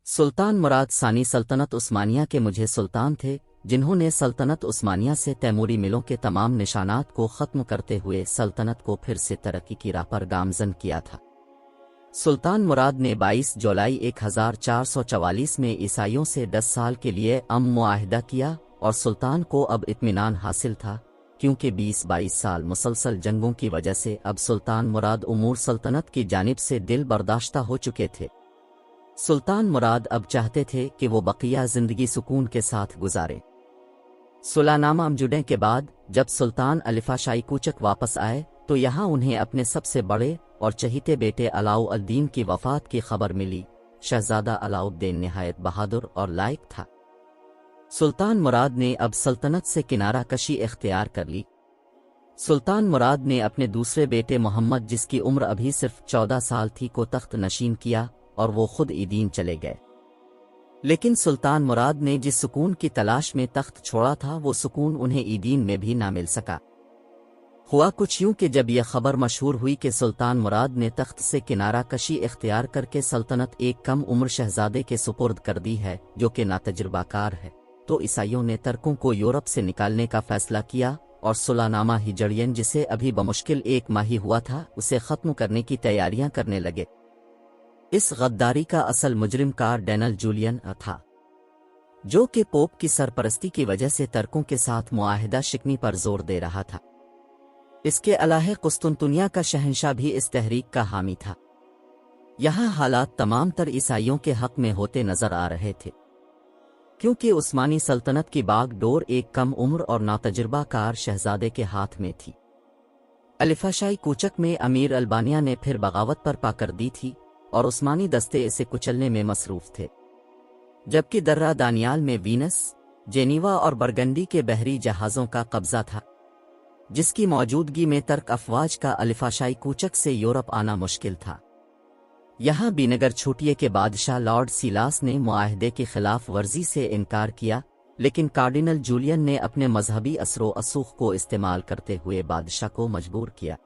सुल्तान मुराद सानी सल्तनत उस्मानिया के मुझे सुल्तान थे, जिन्होंने सल्तनत उस्मानिया से तैमूरी मिलों के तमाम निशानात को ख़त्म करते हुए सल्तनत को फिर से तरक्की की राह पर गामज़न किया था। सुल्तान मुराद ने 22 जुलाई 1444 में ईसाइयों से 10 साल के लिए अमन मुआहिदा किया और सुल्तान को अब इत्मीनान हासिल था, क्योंकि 20-22 साल मुसलसल जंगों की वजह से अब सुल्तान मुराद उमूर सल्तनत की जानिब से दिल बर्दाश्ता हो चुके थे। सुल्तान मुराद अब चाहते थे कि वो बकिया जिंदगी सुकून के साथ गुजारे। सुलानामा जुड़ने के बाद जब सुल्तान अलिफा शाही कूचक वापस आए तो यहाँ उन्हें अपने सबसे बड़े और चहीते बेटे अलाउद्दीन की वफात की खबर मिली। शहजादा अलाउद्दीन निहायत बहादुर और लायक था। सुल्तान मुराद ने अब सल्तनत से किनारा कशी इख्तियार कर ली। सुल्तान मुराद ने अपने दूसरे बेटे मोहम्मद, जिसकी उम्र अभी सिर्फ 14 साल थी, को तख्त नशीन किया और वो खुद ईदीन चले गए। लेकिन सुल्तान मुराद ने जिस सुकून की तलाश में तख्त छोड़ा था वो सुकून उन्हें ईदीन में भी ना मिल सका। हुआ कुछ यूं कि जब यह खबर मशहूर हुई कि सुल्तान मुराद ने तख्त से किनारा कशी इख्तियार करके सल्तनत एक कम उम्र शहजादे के सुपुर्द कर दी है जो कि नातजुर्बाकार है, तो ईसाइयों ने तर्कों को यूरोप से निकालने का फैसला किया और सुलानामा हिजड़ियन, जिसे अभी बमुश्किल 1 माह ही हुआ था, उसे ख़त्म करने की तैयारियां करने लगे। इस गद्दारी का असल मुजरिम कार्डिनल जूलियन था, जो कि पोप की सरपरस्ती की वजह से तर्कों के साथ मुआहिदा शिकनी पर जोर दे रहा था। इसके अलावा कुस्तुनतुनिया का शहंशाह भी इस तहरीक का हामी था। यहाँ हालात तमाम तर ईसाइयों के हक में होते नजर आ रहे थे, क्योंकि उस्मानी सल्तनत की बागडोर एक कम उम्र और नातजुर्बाकार शहजादे के हाथ में थी। अलिफा शाही कूचक में अमीर अल्बानिया ने फिर बगावत पर पा कर दी थी और उस्मानी दस्ते इसे कुचलने में मसरूफ थे, जबकि दर्रा दानियाल में वीनस, जेनीवा और बरगंडी के बहरी जहाज़ों का कब्जा था, जिसकी मौजूदगी में तर्क अफवाज का अलिफा शाही कूचक से यूरोप आना मुश्किल था। यहाँ बीनगर छूटिए के बादशाह लॉर्ड सीलास ने मुआहिदे की खिलाफ वर्जी से इनकार किया, लेकिन कार्डिनल जूलियन ने अपने मजहबी असरो असूख को इस्तेमाल करते हुए बादशाह को मजबूर किया।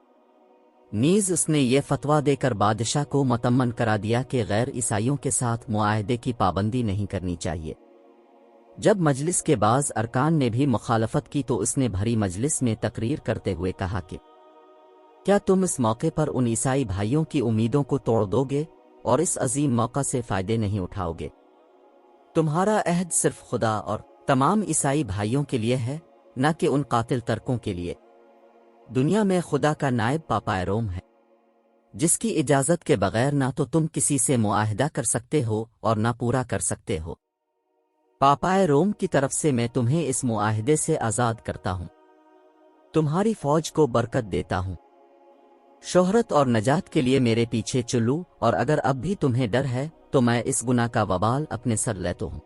नीज उसने ये फतवा देकर बादशाह को मतम्मन करा दिया कि गैर ईसाइयों के साथ मुआहिदे की पाबंदी नहीं करनी चाहिए। जब मजलिस के बाज़ अरकान ने भी मुखालफत की तो उसने भरी मजलिस में तकरीर करते हुए कहा कि क्या तुम इस मौके पर उन ईसाई भाइयों की उम्मीदों को तोड़ दोगे और इस अजीम मौका से फ़ायदे नहीं उठाओगे? तुम्हारा अहद सिर्फ खुदा और तमाम ईसाई भाइयों के लिए है, न कि उन कातिल तर्कों के लिए। दुनिया में खुदा का नायब पापा रोम है, जिसकी इजाज़त के बगैर ना तो तुम किसी से मुआहिदा कर सकते हो और ना पूरा कर सकते हो। पापाए रोम की तरफ से मैं तुम्हें इस मुआहिदे से आज़ाद करता हूँ, तुम्हारी फौज को बरकत देता हूँ, शोहरत और नजात के लिए मेरे पीछे चलूँ, और अगर अब भी तुम्हें डर है तो मैं इस गुनाह का वबाल अपने सर लेता हूँ।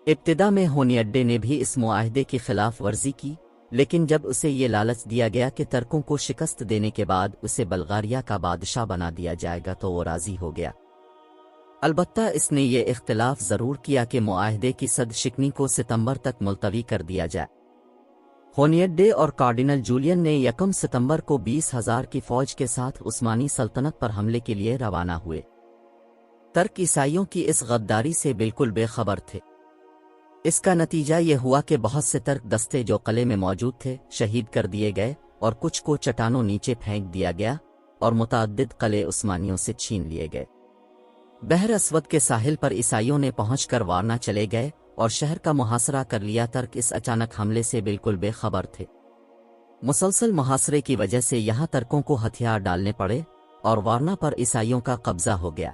इब्तिदा में होनियड्डे ने भी इस मुआहिदे की खिलाफ वर्जी की, लेकिन जब उसे ये लालच दिया गया कि तर्कों को शिकस्त देने के बाद उसे बल्गारिया का बादशाह बना दिया जाएगा तो वो राजी हो गया। अलबत्ता इसने ये इख्तिलाफ ज़रूर किया कि मुआहिदे की सद शिकनी को सितंबर तक मुलतवी कर दिया जाए। होनियड्डे और कार्डिनल जूलियन ने 1 सितंबर को 20,000 की फौज के साथ उस्मानी सल्तनत पर हमले के लिए रवाना हुए। तर्क ईसाइयों की इस गद्दारी से बिल्कुल बेखबर थे। इसका नतीजा ये हुआ कि बहुत से तर्क दस्ते जो किले में मौजूद थे शहीद कर दिए गए और कुछ को चट्टानों नीचे फेंक दिया गया और मुतअद्दिद किले उस्मानियों से छीन लिए गए। बहर अस्वद के साहिल पर ईसाइयों ने पहुंचकर वारना चले गए और शहर का मुहासरा कर लिया। तर्क इस अचानक हमले से बिल्कुल बेखबर थे। मुसलसल मुहासरे की वजह से यहाँ तर्कों को हथियार डालने पड़े और वारना पर ईसाइयों का कब्जा हो गया।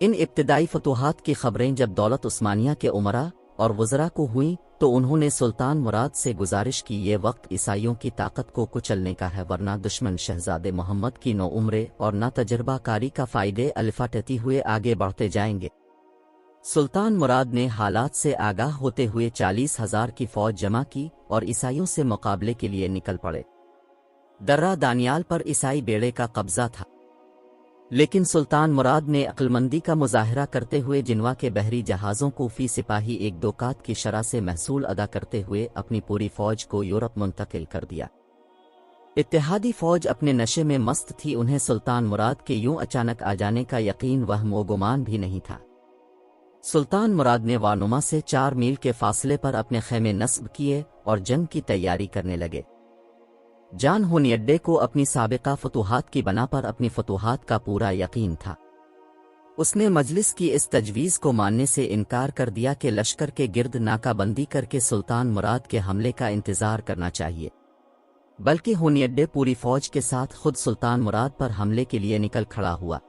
इन इब्तिदाई फतूहात की खबरें जब दौलत उस्मानिया के उमरा और वज़रा को हुई तो उन्होंने सुल्तान मुराद से गुजारिश की, ये वक्त ईसाइयों की ताकत को कुचलने का है, वरना दुश्मन शहजादे मोहम्मद की नो उम्रे और ना तजर्बाकारी का फ़ायदे अलिफाटती हुए आगे बढ़ते जाएंगे। सुल्तान मुराद ने हालात से आगाह होते हुए 40,000 की फौज जमा की और ईसाइयों से मुकाबले के लिए निकल पड़े। दर्रा दानियाल पर ईसाई बेड़े का कब्जा था, लेकिन सुल्तान मुराद ने अक्लमंदी का मुजाहरा करते हुए जिनवा के बहरी जहाज़ों को फी सिपाही 1 दुकात की शरह से महसूल अदा करते हुए अपनी पूरी फौज को यूरोप मुंतकिल कर दिया। इत्तेहादी फौज अपने नशे में मस्त थी। उन्हें सुल्तान मुराद के यूं अचानक आ जाने का यकीन वहम व गुमान भी नहीं था। सुल्तान मुराद ने वानुमा से 4 मील के फासले पर अपने खेमे नस्ब किए और जंग की तैयारी करने लगे। जान हुनियड्डे को अपनी साबिका फतूहात की बना पर अपनी फतूहात का पूरा यकीन था। उसने मजलिस की इस तजवीज़ को मानने से इनकार कर दिया कि लश्कर के गिर्द नाकाबंदी करके सुल्तान मुराद के हमले का इंतज़ार करना चाहिए, बल्कि हुनियड्डे पूरी फौज के साथ खुद सुल्तान मुराद पर हमले के लिए निकल खड़ा हुआ।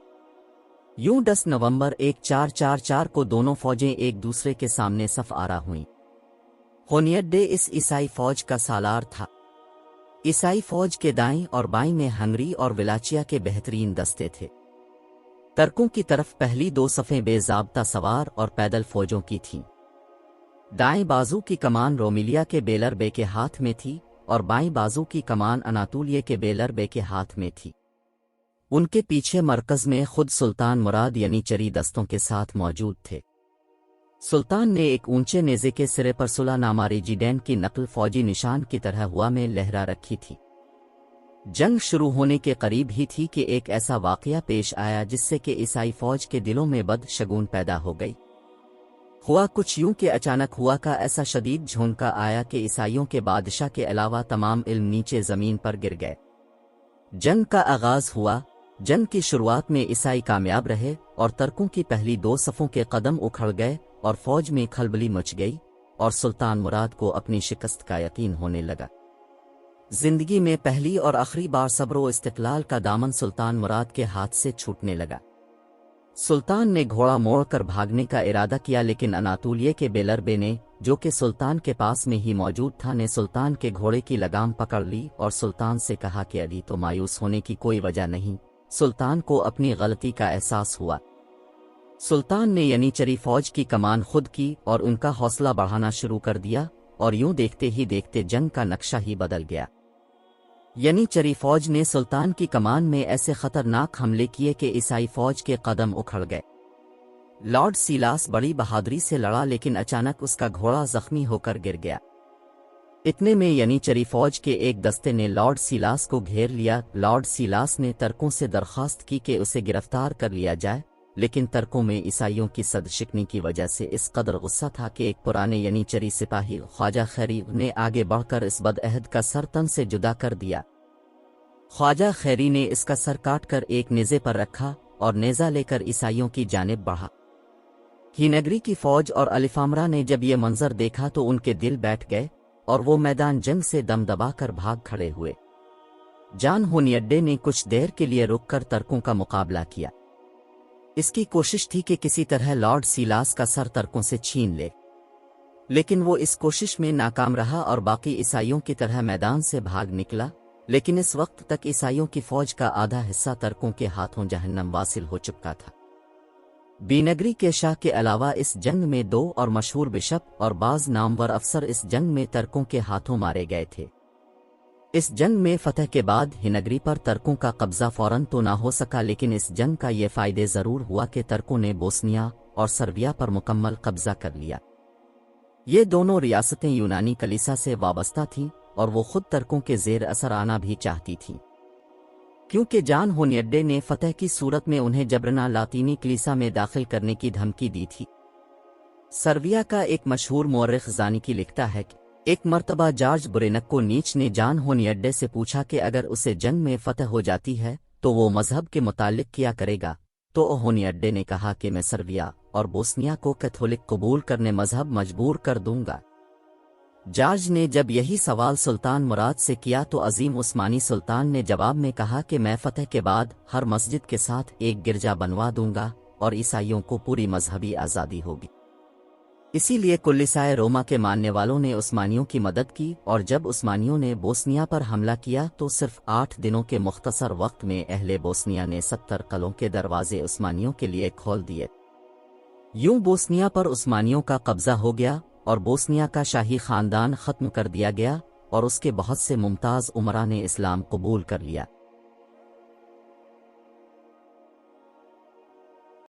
यूं 10 नवंबर 1444 को दोनों फौजें एक दूसरे के सामने सफ आरा हुईं। हुनियड्डे इस ईसाई फौज का सालार था। ईसाई फौज के दाईं और बाईं में हंगरी और विलाचिया के बेहतरीन दस्ते थे। तर्कों की तरफ पहली 2 सफ़ें बेज़ाब्ता सवार और पैदल फौजों की थीं। दाएं बाजू की कमान रोमिलिया के बेलर बे के हाथ में थी और बाईं बाजू की कमान अनातोलिया के बेलर बे के हाथ में थी। उनके पीछे मरकज में खुद सुल्तान मुराद यनीचरी दस्तों के साथ मौजूद थे। सुल्तान ने एक ऊंचे नेज़े के सिरे पर सुलह नामा रेजिडेंट की नकल फौजी निशान की तरह हुआ में लहरा रखी थी। जंग शुरू होने के करीब ही थी कि एक ऐसा वाक़या पेश आया जिससे कि ईसाई फौज के दिलों में बदशगुन पैदा हो गई। हुआ कुछ यूं कि अचानक हुआ का ऐसा शदीद झोंका आया कि ईसाइयों के बादशाह के अलावा तमाम इल्म नीचे ज़मीन पर गिर गए। जंग का आगाज़ हुआ। जंग की शुरुआत में ईसाई कामयाब रहे और तर्कों की पहली 2 सफ़ों के कदम उखड़ गए और फौज में खलबली मच गई और सुल्तान मुराद को अपनी शिकस्त का यकीन होने लगा। जिंदगी में पहली और आखिरी बार सब्र इस्तिक़लाल का दामन सुल्तान मुराद के हाथ से छूटने लगा। सुल्तान ने घोड़ा मोड़कर भागने का इरादा किया, लेकिन अनातोलिया के बेलरबे ने, जो कि सुल्तान के पास में ही मौजूद था, ने सुल्तान के घोड़े की लगाम पकड़ ली और सुल्तान से कहा कि अभी तो मायूस होने की कोई वजह नहीं। सुल्तान को अपनी गलती का एहसास हुआ। सुल्तान ने यनीचरी फौज की कमान खुद की और उनका हौसला बढ़ाना शुरू कर दिया और यूं देखते ही देखते जंग का नक्शा ही बदल गया। यनीचरी फौज ने सुल्तान की कमान में ऐसे खतरनाक हमले किए कि ईसाई फौज के कदम उखड़ गए। लॉर्ड सीलास बड़ी बहादुरी से लड़ा, लेकिन अचानक उसका घोड़ा जख्मी होकर गिर गया। इतने में यनीचरी फौज के एक दस्ते ने लॉर्ड सीलास को घेर लिया। लॉर्ड सीलास ने तर्कों से दरख्वास्त की कि उसे गिरफ्तार कर लिया जाए, लेकिन तर्कों में ईसाइयों की सदशिकनी की वजह से इस कदर गुस्सा था कि एक पुराने यनीचरी सिपाही ख्वाजा खैरी ने आगे बढ़कर इस बदअहद का सर तन से जुदा कर दिया। ख्वाजा खैरी ने इसका सर काटकर एक नेज़े पर रखा और नेज़ा लेकर ईसाइयों की जानिब बढ़ा। हिनगरी की फौज और अलिफामरा ने जब ये मंजर देखा तो उनके दिल बैठ गए और वो मैदान जंग से दम दबाकर भाग खड़े हुए। जान हुनियड्डे ने कुछ देर के लिए रुककर तर्कों का मुकाबला किया। इसकी कोशिश थी कि किसी तरह लॉर्ड सीलास का सर तर्कों से छीन ले, लेकिन वो इस कोशिश में नाकाम रहा और बाकी ईसाइयों की तरह मैदान से भाग निकला। लेकिन इस वक्त तक ईसाइयों की फौज का आधा हिस्सा तर्कों के हाथों जहन्नम वासिल हो चुका था। बीनगरी के शाह के अलावा इस जंग में 2 और मशहूर बिशप और बाज़ नामवर अफसर इस जंग में तर्कों के हाथों मारे गए थे। इस जंग में फतह के बाद हिनगरी पर तर्कों का कब्जा फौरन तो ना हो सका, लेकिन इस जंग का ये फ़ायदे ज़रूर हुआ कि तर्कों ने बोस्निया और सर्बिया पर मुकम्मल कब्जा कर लिया। ये दोनों रियासतें यूनानी कलीसा से वाबस्ता थीं और वो खुद तर्कों के ज़ेर असर आना भी चाहती थीं, क्योंकि जान हुनियड्डे ने फतह की सूरत में उन्हें जबरना लातीनी कलीसा में दाखिल करने की धमकी दी थी। सर्बिया का एक मशहूर मौरख ज़ानिकी लिखता है कि एक मर्तबा जॉर्ज बुरेनक को नीच ने जान हुनियड्डे से पूछा कि अगर उसे जंग में फतह हो जाती है तो वो मजहब के मुतालिक क्या करेगा, तो हुनियड्डे ने कहा कि मैं सर्बिया और बोस्निया को कैथोलिक कबूल करने मजहब मजबूर कर दूंगा। जॉर्ज ने जब यही सवाल सुल्तान मुराद से किया तो अजीम उस्मानी सुल्तान ने जवाब में कहा कि मैं फतह के बाद हर मस्जिद के साथ एक गिरजा बनवा दूंगा और ईसाइयों को पूरी मजहबी आज़ादी होगी। इसीलिए कुल्लिसाए रोमा के मानने वालों ने उस्मानियों की मदद की और जब उस्मानियों ने बोस्निया पर हमला किया तो सिर्फ 8 दिनों के मुख्तसर वक्त में अहले बोस्निया ने 70 कलों के दरवाजे उस्मानियों के लिए खोल दिए। यूं बोस्निया पर उस्मानियों का कब्जा हो गया और बोस्निया का शाही खानदान ख़त्म कर दिया गया और उसके बहुत से मुमताज़ उमरा ने इस्लाम कबूल कर लिया।